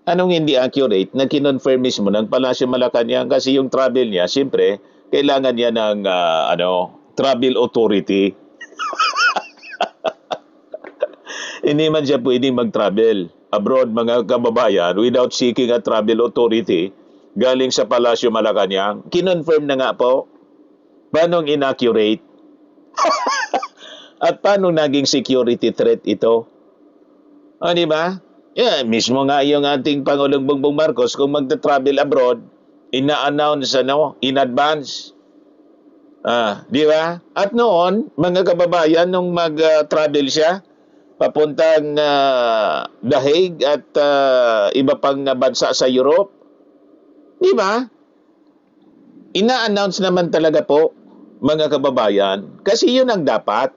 Anong hindi accurate na kinonfirm mismo ng Palasyo Malacanang kasi yung travel niya, siyempre, kailangan niya ng travel authority. Hindi man siya pwedeng mag-travel abroad, mga kababayan, without seeking a travel authority galing sa Palasyo Malacanang. Kinonfirm na nga po. Paano inaccurate? At paano naging security threat ito? O, di ba? Yeah, mismo nga yung ating Pangulong Bongbong Marcos kung magta-travel abroad, ina-announce in advance. Di ba? At noon, mga kababayan, nung mag-travel siya, papuntang The Hague at iba pang bansa sa Europe, di ba? Ina-announce naman talaga po, mga kababayan, kasi yun ang dapat.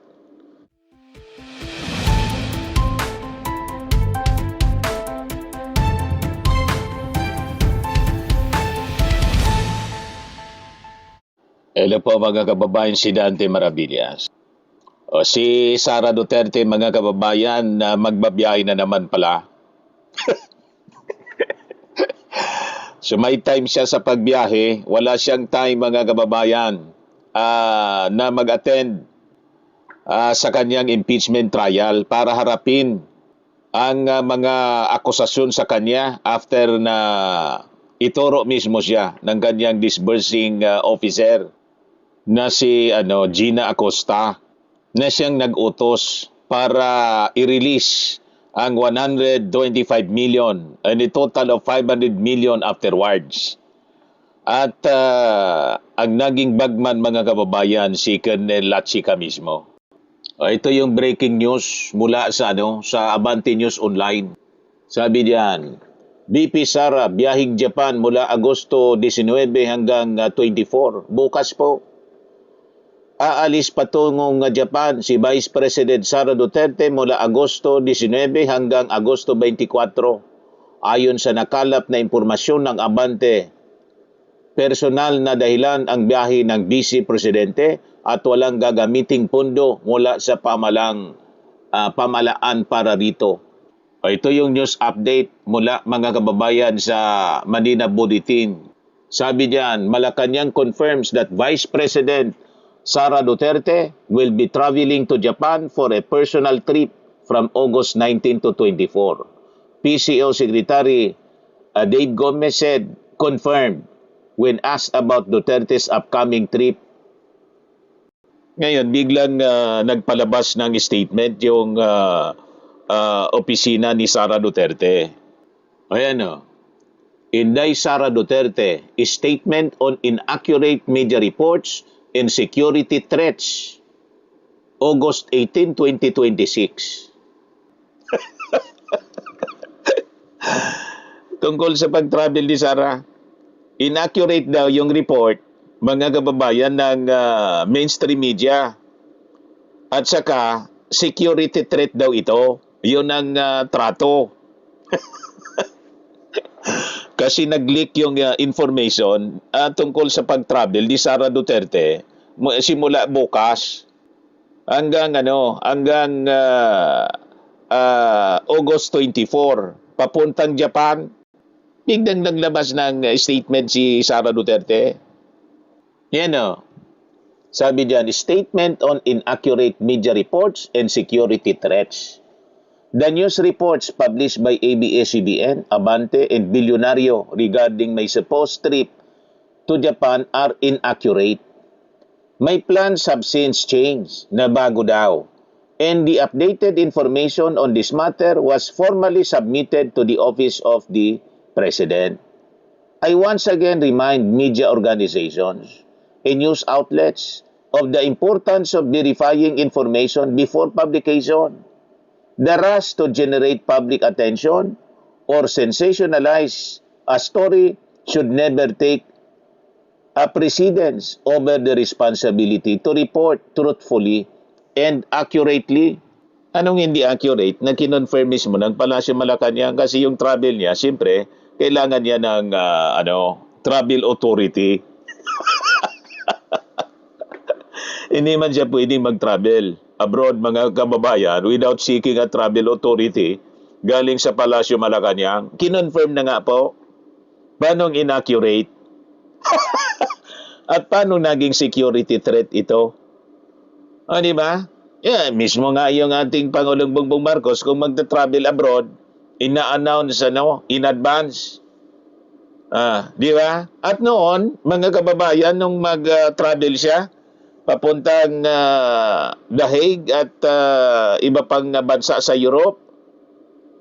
Hello po mga kababayan, si Dante Maravillas. O, si Sara Duterte, mga kababayan, na magbabiyahe na naman pala. So may time siya sa pagbiyahe, wala siyang time, mga kababayan, na mag-attend sa kanyang impeachment trial para harapin ang mga akusasyon sa kanya after na ituro mismo siya ng kanyang disbursing officer na si Gina Acosta, na siyang nag-utos para i-release ang 125 million and a total of 500 million afterwards. At ang naging bagman, mga kababayan, si Colonel Lachica mismo. Ito yung breaking news mula sa Abante News Online. Sabi diyan, BP Sara biyahing Japan mula Agosto 19 hanggang 24. Bukas po. Aalis patungong Japan si Vice President Sara Duterte mula Agosto 19 hanggang Agosto 24. Ayon sa nakalap na impormasyon ng Abante, personal na dahilan ang biyahe ng Vice Presidente at walang gagamiting pondo mula sa pamalaan para rito. Ito yung news update mula, mga kababayan, sa Manila Bulletin. Sabi diyan, Malacanang confirms that Vice President Sara Duterte will be traveling to Japan for a personal trip from August 19 to 24. PCO Secretary Dave Gomez said, confirmed, when asked about Duterte's upcoming trip. Ngayon, biglang nagpalabas ng statement yung opisina ni Sara Duterte. Ayan o. Inday Sara Duterte, a statement on inaccurate media reports and security threats, August 18, 2026. Tungkol sa pag-travel ni Sara, inaccurate daw yung report, mga kababayan, ng mainstream media. At saka, security threat daw ito. Yun ang trato. Kasi nag-leak yung information tungkol sa pag-travel ni Sara Duterte simula bukas hanggang August 24 papuntang Japan. Biglang naglabas ng statement si Sara Duterte. Yan o. Sabi diyan, statement on inaccurate media reports and security threats. The news reports published by ABS-CBN, Abante, and Bilyonaryo regarding my supposed trip to Japan are inaccurate. My plans have since changed, na bago daw. And the updated information on this matter was formally submitted to the Office of the President. I once again remind media organizations and news outlets of the importance of verifying information before publication. The rush to generate public attention or sensationalize a story should never take a precedence over the responsibility to report truthfully and accurately. Anong hindi accurate na kinonfirm mismo ng Palasyo Malacanang kasi yung travel niya, siyempre, kailangan niya ng travel authority. Hindi man siya pwedeng mag-travel abroad, mga kababayan, without seeking a travel authority galing sa Palasyo Malacanang. Kinonfirm na nga po. Paano inaccurate? At paano naging security threat ito? O, di ba? Yeah, mismo nga yung ating Pangulong Bongbong Marcos kung magta-travel abroad, ina-announce in advance. Di ba? At noon, mga kababayan, nung mag-travel siya, papuntang The Hague at iba pang bansa sa Europe,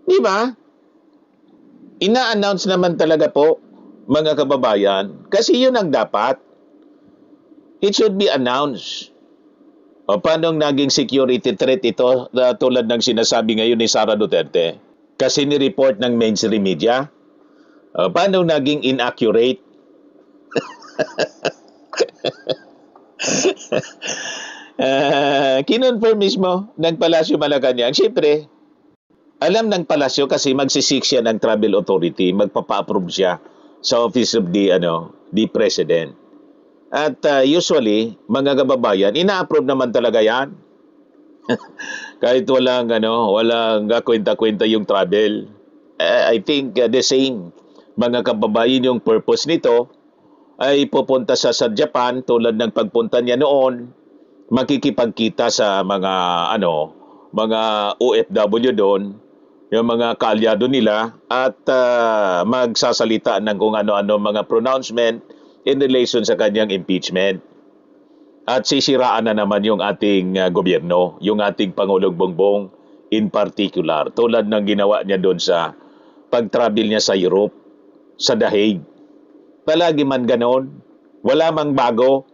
di ba? Ina-announce naman talaga po, mga kababayan, kasi yun ang dapat. It should be announced. O paano naging security threat ito tulad ng sinasabi ngayon ni Sara Duterte? Kasi ni-report ng mainstream media. O, paano naging inaccurate? Kinonfirm mismo ng Palasyo Malacanang. Siyempre, alam ng Palasyo kasi magsisik siya ng travel authority, magpapa-approve siya sa office of the President. At usually, mga kababayan, ina-approve naman talaga yan. Kahit walang kwenta-kwenta yung travel. I think the same, mga kababayan, yung purpose nito ay pupunta sa Japan tulad ng pagpunta niya noon, makikipagkita sa mga OFW doon, yung mga kaalyado nila at magsasalita ng kung ano-ano mga pronouncement in relation sa kanyang impeachment. At sisiraan na naman yung ating gobyerno, yung ating Pangulong Bongbong in particular, tulad ng ginawa niya doon sa pag-travel niya sa Europe, sa The Hague. Palagi man ganon, wala mang bago.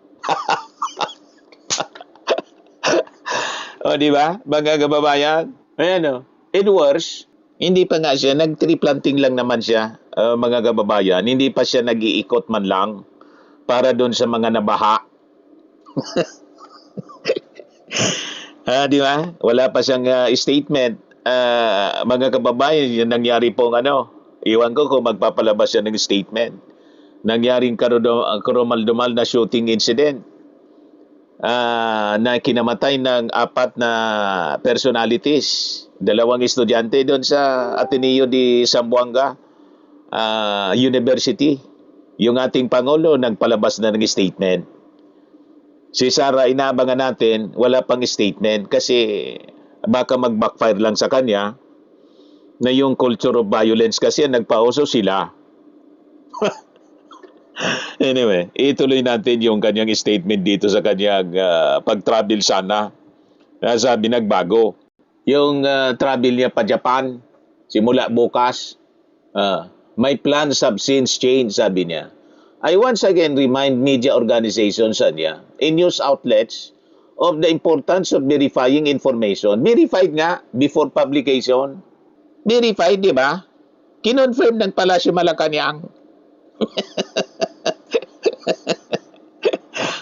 O, di ba? Mga kababayan. Ayan, and worse, hindi pa nga siya, nag-tree planting lang naman siya, mga kababayan. Hindi pa siya nag-iikot man lang para doon sa mga nabaha. Di ba? Wala pa siyang statement. Mga kababayan, yung nangyari pong iwan ko kung magpapalabas siya ng statement. Nangyaring karumal-dumal na shooting incident na kinamatay ng 4 na personalities. 2 estudyante doon sa Ateneo de Zamboanga University. Yung ating Pangulo nagpalabas na ng statement. Si Sara, inaabangan natin, wala pang statement kasi baka mag-backfire lang sa kanya na yung culture of violence kasi nagpauso sila. Anyway, ituloy natin yung kanyang statement dito sa kanyang pag-travel sana. Sabi nagbago. Yung travel niya pa Japan, simula bukas, my plans have since changed, sabi niya. I once again remind media organizations and news outlets of the importance of verifying information. Verified nga before publication. Verified, di ba? Kinonfirm ng Palasyo Malacanang.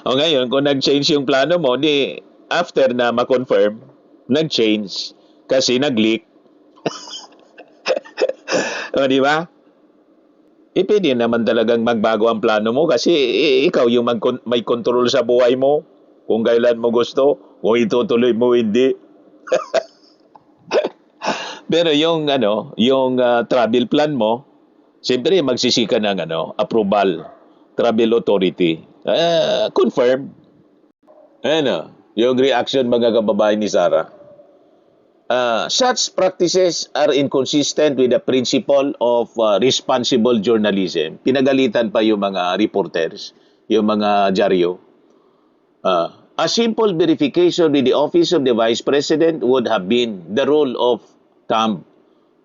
O ngayon, kung nag-change yung plano mo, di after na ma-confirm, nag-change kasi nag-leak. O, di ba? Pwede naman talagang magbago ang plano mo kasi ikaw yung may control sa buhay mo. Kung kailan mo gusto, kung itutuloy mo, hindi. Pero yung travel plan mo, siyempre magsisika ng approval, travel authority. Confirm. Yung reaction mga kababayan ni Sara. Such practices are inconsistent with the principle of responsible journalism. Pinagalitan pa yung mga reporters, yung mga dyaryo. A simple verification with the office of the Vice President would have been the rule of thumb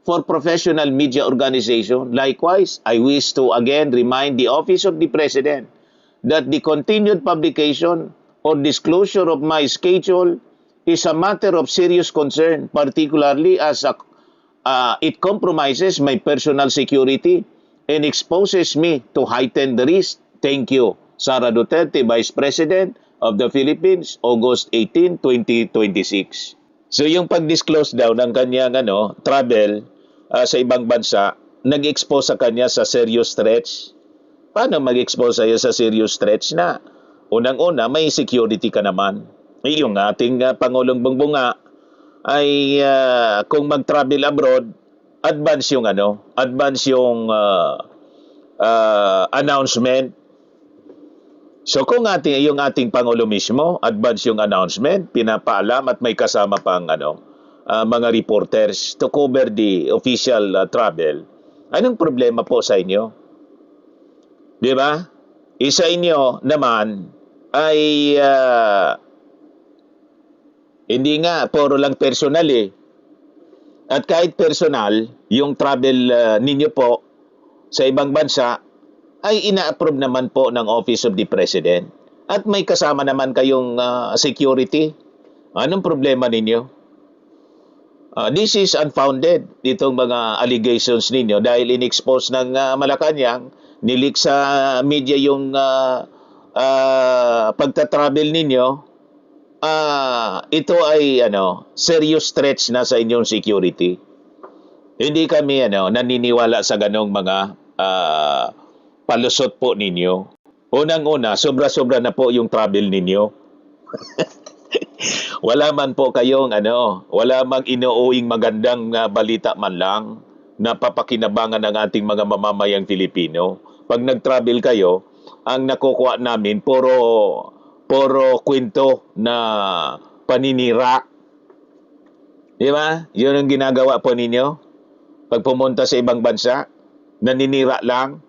for professional media organization. Likewise, I wish to again remind the office of the President that the continued publication or disclosure of my schedule is a matter of serious concern, particularly as it compromises my personal security and exposes me to heightened risk. Thank you. Sara Duterte, Vice President of the Philippines, August 18, 2026. So yung pag-disclose daw ng kanyang travel sa ibang bansa, nag-expose sa kanya sa serious threats. Paano mag-expose sa'yo sa serious threats na unang-una may security ka naman? Yung ating Pangulong Bongbong ay kung mag-travel abroad, advance yung announcement. So kung yung ating Pangulo mismo, advance yung announcement, pinapaalam at may kasama pang mga reporters to cover the official travel, anong problema po sa inyo? Di ba? Isa inyo naman ay hindi nga, puro lang personal eh. At kahit personal, yung travel ninyo po sa ibang bansa ay ina-approve naman po ng Office of the President. At may kasama naman kayong security. Anong problema ninyo? This is unfounded, itong mga allegations ninyo dahil in-expose ng Malacanang, nilik sa media yung pagta-travel ninyo. Ito ay serious threats na sa inyong security. Hindi kami naniniwala sa ganong mga palusot po ninyo. Unang-una, sobra-sobra na po yung travel ninyo. Wala man po kayong wala mang inuuing magandang balita man lang na papakinabangan ng ating mga mamamayang Pilipino. Pag nag-travel kayo, ang nakukuha namin puro kwento na paninira. Di ba? Yun ang ginagawa po ninyo. Pag pumunta sa ibang bansa, naninira lang.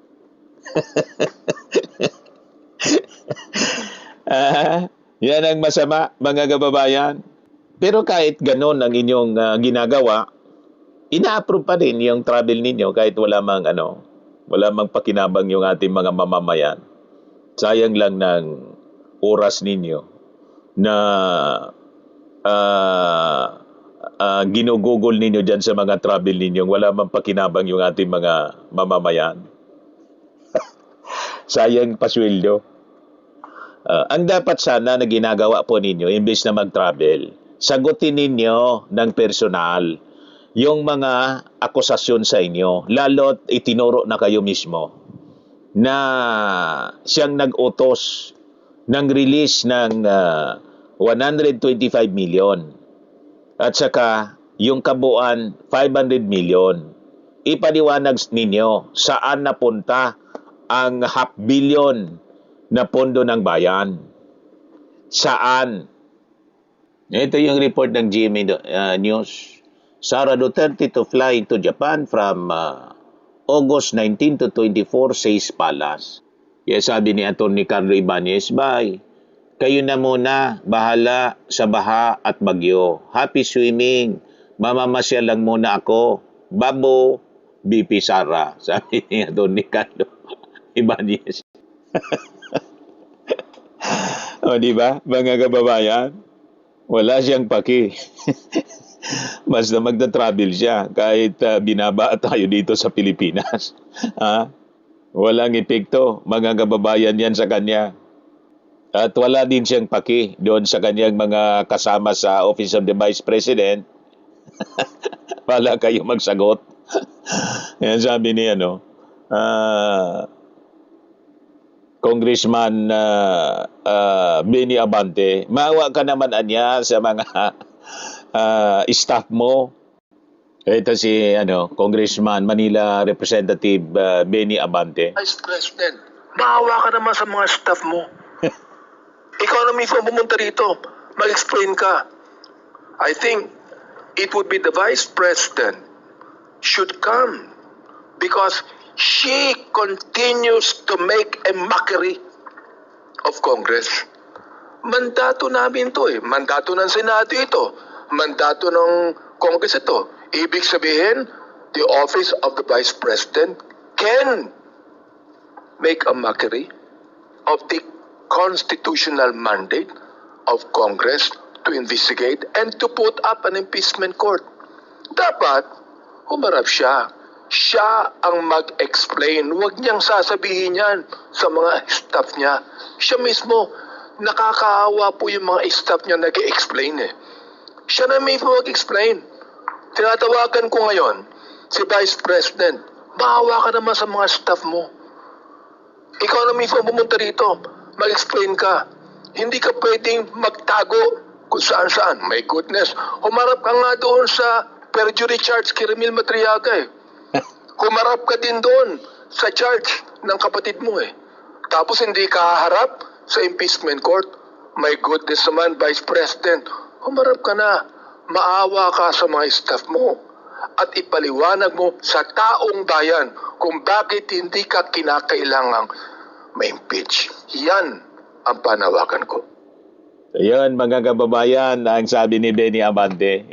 Yan ang masama, mga kababayan. Pero kahit ganon ang inyong ginagawa, ina-approve pa rin yung travel ninyo kahit wala mang pakinabang yung ating mga mamamayan. Sayang lang ng oras ninyo na ginugugol ninyo dyan sa mga travel ninyo. Wala mang pakinabang yung ating mga mamamayan. Sayang pasweldo. Ang dapat sana na ginagawa po ninyo, imbes na mag-travel, sagutin ninyo ng personal yung mga akusasyon sa inyo. Lalo't itinuro na kayo mismo na siyang nag-utos ng release ng 125 million at saka yung kabuuan 500 million. Ipaliwanag ninyo saan napunta ang half billion na pondo ng bayan. Saan? Ito yung report ng GMA News. Sara Duterte to fly to Japan from August 19 to 24, says Palace. Kaya sabi ni Atty. Carlo Ibanez, bye. Kayo na muna, bahala sa baha at bagyo. Happy swimming. Mamamasyal lang muna ako. Babo, BP Sara. Sabi ni Atty. Carlo Ibanez. O, di ba? Mga kababayan, wala siyang paki. Basta magta-travel siya kahit binaba tayo dito sa Pilipinas. Walang epekto, mga kababayan yan sa kanya. At wala din siyang paki doon sa kanyang mga kasama sa Office of the Vice President. Wala kayo magsagot. Yan sabi ni Congressman Benny Abante, maawa ka naman anya sa mga staff mo. Ito si Congressman Manila Representative Benny Abante. Vice President, maawa ka naman sa mga staff mo. Ikaw na mismo pumunta rito, mag-explain ka. I think it would be the Vice President should come because she continues to make a mockery of Congress. Mandato namin to eh. Mandato ng Senado ito. Mandato ng Congress ito. Ibig sabihin, the office of the Vice President can make a mockery of the constitutional mandate of Congress to investigate and to put up an impeachment court. Dapat, humarap siya. Siya ang mag-explain. Huwag niyang sasabihin yan sa mga staff niya. Siya mismo, nakakaawa po yung mga staff niya nag-explain eh. Siya na mismo mag-explain. Tinatawagan ko ngayon si Vice President, maawa ka naman sa mga staff mo. Ikaw na mismo pumunta rito, mag-explain ka. Hindi ka pwedeng magtago kung saan-saan. My goodness, humarap ka nga doon sa perjury charge kay Ramil Matriaga eh. Humarap ka din doon sa charge ng kapatid mo eh. Tapos hindi ka haharap sa impeachment court. My goodness naman, Vice President, humarap ka na. Maawa ka sa mga staff mo at ipaliwanag mo sa taong bayan kung bakit hindi ka kinakailangang ma-impeach. Yan ang panawagan ko. Ayun, mga kababayan, ang sabi ni Benny Amante,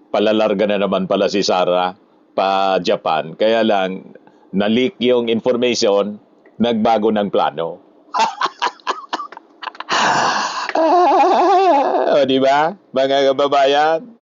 palalarga na naman pala si Sara pa Japan. Kaya lang, na-leak yung information, nagbago ng plano. O, di ba, mga kababayan?